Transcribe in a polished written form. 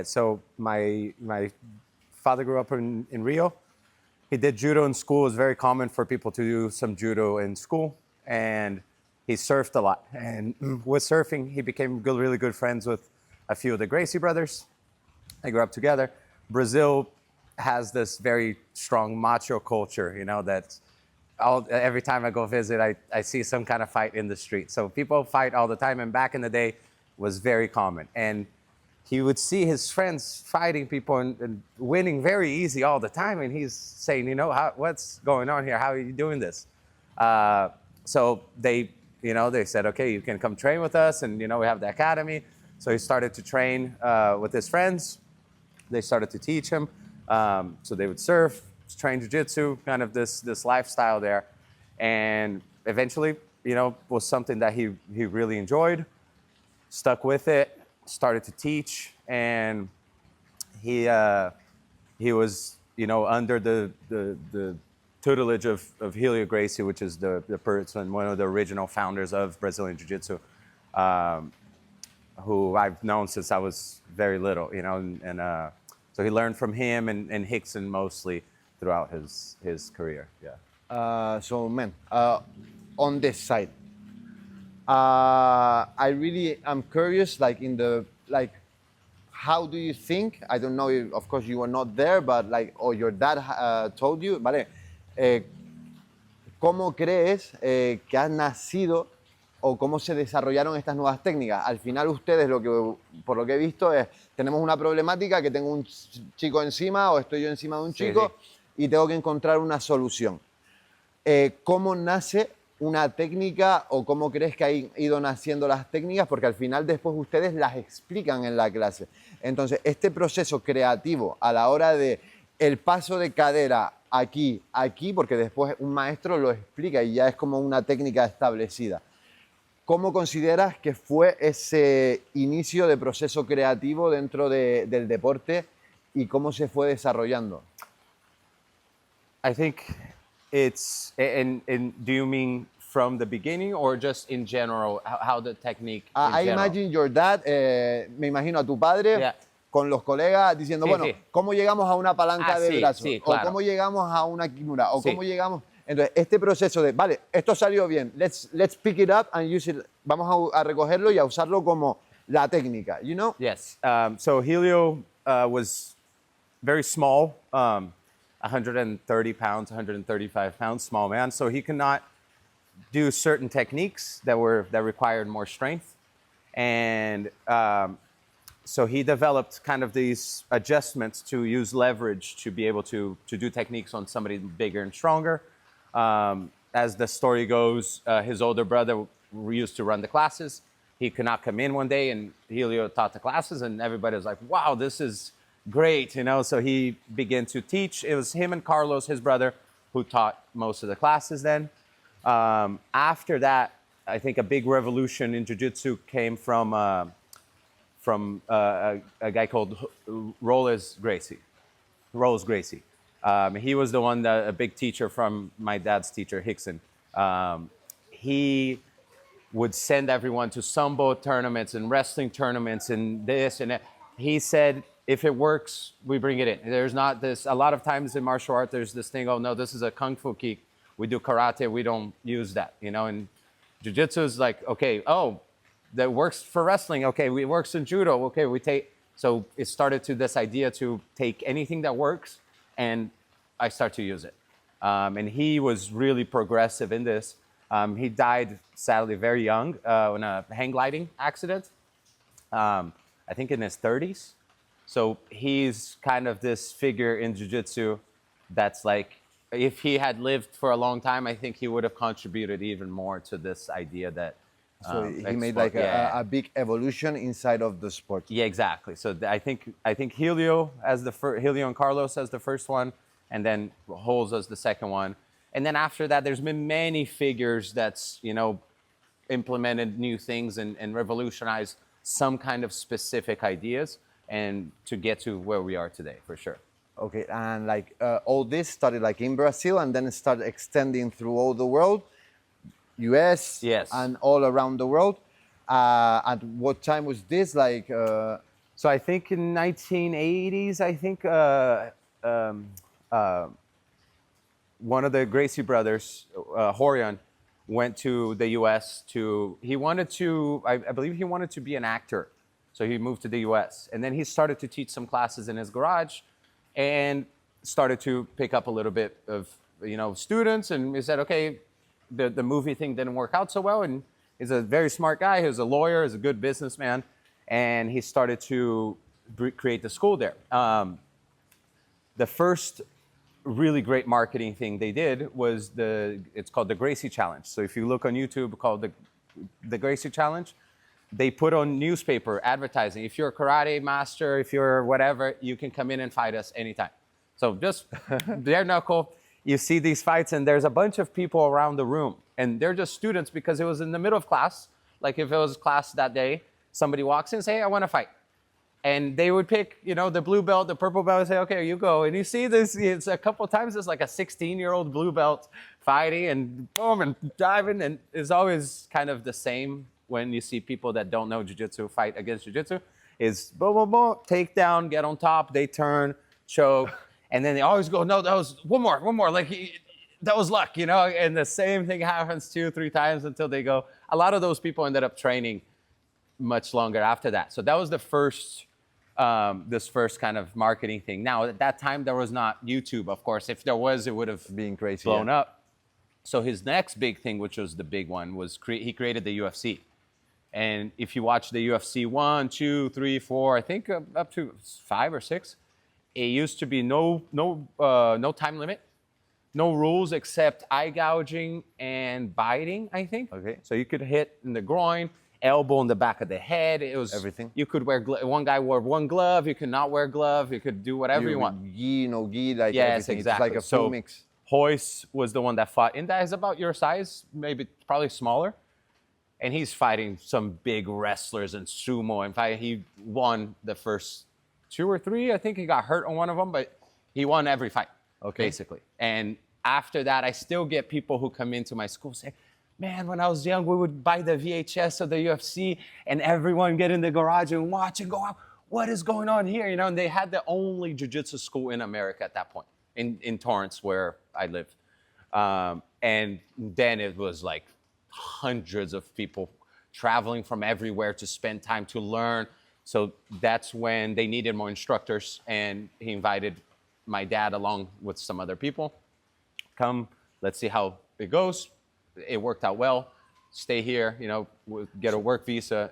So my father grew up in Rio. He did judo in school. It was very common for people to do some judo in school. And he surfed a lot. And with surfing, he became really good friends with a few of the Gracie brothers. They grew up together. Brazil has this very strong macho culture, you know, that every time I go visit, I see some kind of fight in the street. So people fight all the time. And back in the day, it was very common. And he would see his friends fighting people and winning very easy all the time. And he's saying, you know, what's going on here? How are you doing this? So they said, okay, you can come train with us. And, you know, we have the academy. So he started to train with his friends. They started to teach him. So they would surf, train jiu-jitsu, kind of this lifestyle there. And eventually, you know, was something that he really enjoyed, stuck with it, started to teach, and he was, you know, under the tutelage of Helio Gracie, which is the person, one of the original founders of Brazilian Jiu-Jitsu, who I've known since I was very little, you know, and so he learned from him and Hickson mostly throughout his career. Yeah. So man, on this side, I really am curious, like how do you think? I don't know if, of course, you were not there, but like, or your dad told you, ¿vale? ¿Cómo crees que has nacido o cómo se desarrollaron estas nuevas técnicas? Al final ustedes, por lo que he visto, tenemos una problemática, que tengo un chico encima o estoy yo encima de un chico, sí. Y tengo que encontrar una solución. ¿Cómo nace una técnica o cómo crees que han ido naciendo las técnicas? Porque al final después ustedes las explican en la clase. Entonces, este proceso creativo a la hora de el paso de cadera aquí, porque después un maestro lo explica y ya es como una técnica establecida. ¿Cómo consideras que fue ese inicio de proceso creativo dentro del deporte y cómo se fue desarrollando? I think it's, and do you mean from the beginning or just in general, how the technique I imagine your dad, me imagino a tu padre, yeah, con los colegas diciendo, sí, bueno, sí, ¿cómo llegamos a una palanca de brazo? Sí, claro. O ¿cómo llegamos a una kimura? O sí, ¿cómo llegamos? Entonces, este proceso de, vale, esto salió bien, let's pick it up and use it, vamos a recogerlo y a usarlo como la técnica, you know? Yes. So Helio was very small, 130 pounds, 135 pounds, small man. So he could not do certain techniques that required more strength. And so he developed kind of these adjustments to use leverage to be able to do techniques on somebody bigger and stronger. As the story goes, his older brother used to run the classes. He could not come in one day, and Helio taught the classes, and everybody was like, wow, this is great, you know? So he began to teach. It was him and Carlos, his brother, who taught most of the classes then. After that, I think a big revolution in Jiu-Jitsu came from a guy called Rolls Gracie. He was the one, a big teacher from my dad's teacher, Hickson. He would send everyone to sambo tournaments and wrestling tournaments and this and that. He said, if it works, we bring it in. There's not this, a lot of times in martial art, there's this thing, oh no, this is a kung fu kick. We do karate, we don't use that, you know? And jiu-jitsu is like, okay, oh, that works for wrestling. Okay, it works in judo. Okay, we take, so it started to this idea to take anything that works and I start to use it. And he was really progressive in this. He died, sadly, very young in a hang gliding accident. I think in his 30s. So he's kind of this figure in jiu-jitsu that's like, if he had lived for a long time, I think he would have contributed even more to this idea that. So he made like a big evolution inside of the sport. Yeah, exactly. So I think Helio Helio and Carlos as the first one, and then Holz as the second one. And then after that, there's been many figures that's, you know, implemented new things and revolutionized some kind of specific ideas and to get to where we are today, for sure. Okay, and like all this started like in Brazil and then it started extending through all the world, US, yes, and all around the world. At what time was this? Like So I think in 1980s, I think one of the Gracie brothers, Horion, went to the U.S. He wanted to, I believe he wanted to be an actor. So he moved to the U.S. And then he started to teach some classes in his garage and started to pick up a little bit of, students. And he said, okay, the movie thing didn't work out so well. And he's a very smart guy. He was a lawyer. He's a good businessman. And he started to create the school there. The first really great marketing thing they did was it's called the Gracie Challenge. So if you look on YouTube, called the Gracie Challenge, they put on newspaper advertising. If you're a karate master, if you're whatever, you can come in and fight us anytime. So just bare knuckle, you see these fights and there's a bunch of people around the room and they're just students because it was in the middle of class. Like if it was class that day, somebody walks in and say, hey, I want to fight. And they would pick, the blue belt, the purple belt, and say, okay, you go. And you see this, it's a couple times, it's like a 16-year-old blue belt fighting and boom, and diving. And it's always kind of the same when you see people that don't know Jiu-Jitsu fight against Jiu-Jitsu. Is boom, boom, boom, take down, get on top, they turn, choke. And then they always go, no, that was one more. Like, that was luck, And the same thing happens 2-3 times until they go. A lot of those people ended up training much longer after that. So that was the first... this first kind of marketing thing. Now, at that time, there was not YouTube, of course. If there was, it would have been crazy, blown up. So his next big thing, which was the big one, was he created the UFC. And if you watch the UFC 1, 2, 3, 4, I think up to 5 or 6, it used to be no time limit, no rules except eye gouging and biting, I think. Okay. So you could hit in the groin, elbow in the back of the head. It was everything. You could wear one guy wore one glove. You could not wear a glove. You could do whatever you want. Gi, no gi, like yes, everything. exactly. It's like a full mix. Royce was the one that fought, and that is about your size, maybe probably smaller. And he's fighting some big wrestlers and sumo. In fact, he won the first 2 or 3. I think he got hurt on one of them, but he won every fight, basically. And after that, I still get people who come into my school say, man, when I was young, we would buy the VHS of the UFC and everyone get in the garage and watch and go, what is going on here? And they had the only jiu-jitsu school in America at that point, in Torrance, where I live. And then it was like hundreds of people traveling from everywhere to spend time to learn. So that's when they needed more instructors, and he invited my dad along with some other people. Come, let's see how it goes. It worked out well. Stay here, get a work visa.